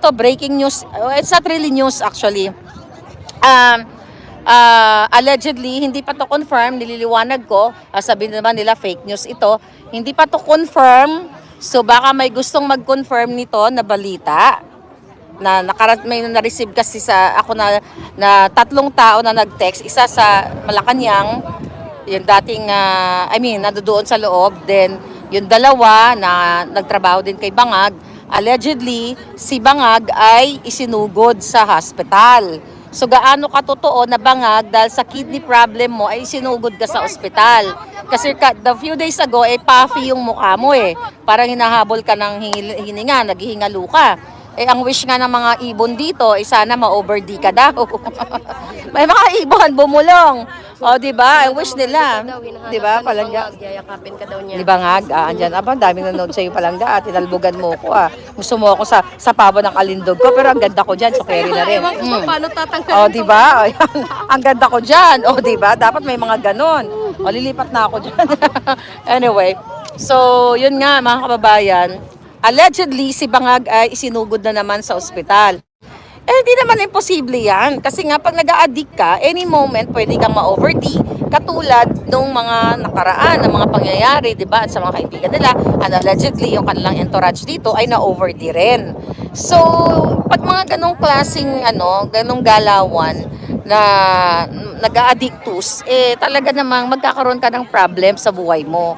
ito, breaking news. It's not really news actually. Allegedly, hindi pa to confirm, nililiwanag ko, sabi naman nila fake news ito, hindi pa to confirm, so baka may gustong mag-confirm nito na balita, na may na-receive kasi sa ako na 3 tao na nag-text, isa sa Malacanang, yung dating, nandoon sa loob, then yung dalawa na nagtrabaho din kay Bangag, allegedly, si Bangag ay isinugod sa hospital. So gaano katotoo na Bangag dahil sa kidney problem mo ay sinugod ka sa ospital. Kasi the few days ago puffy yung mukha mo Parang hinahabol ka ng hininga, naghihingalo ka. Ang wish nga ng mga ibon dito sana ma-over-D ka daw. May mga ibon bumulong. O, di ba? Ang wish nila. Di ba, Palangga? Yayakapin ka daw niya. Di ba nga? Andyan, daming nanood sa'yo, Palangga. Tinalbugan mo ko Gusto mo ako sa pabo ng kalindog ko, pero ang ganda ko dyan, sa ferry na rin. Ewan ko paano tatanggalin. O, di ba? Ang ganda ko dyan. O, di ba? Dapat may mga ganon. O, lilipat na ako dyan. Anyway, so, yun nga, mga kababayan. Allegedly, si Bangag ay isinugod na naman sa ospital. Hindi naman imposible yan. Kasi nga, pag nag-a-addict ka, any moment, pwede kang ma-over-D. Katulad nung mga nakaraan, ng mga pangyayari, di ba? At sa mga kaibigan nila, and allegedly, yung kanilang entourage dito ay na-over-D rin. So, pag mga ganong klaseng, ganong galawan, na nag-a-addictus, talaga namang magkakaroon ka ng problem sa buhay mo.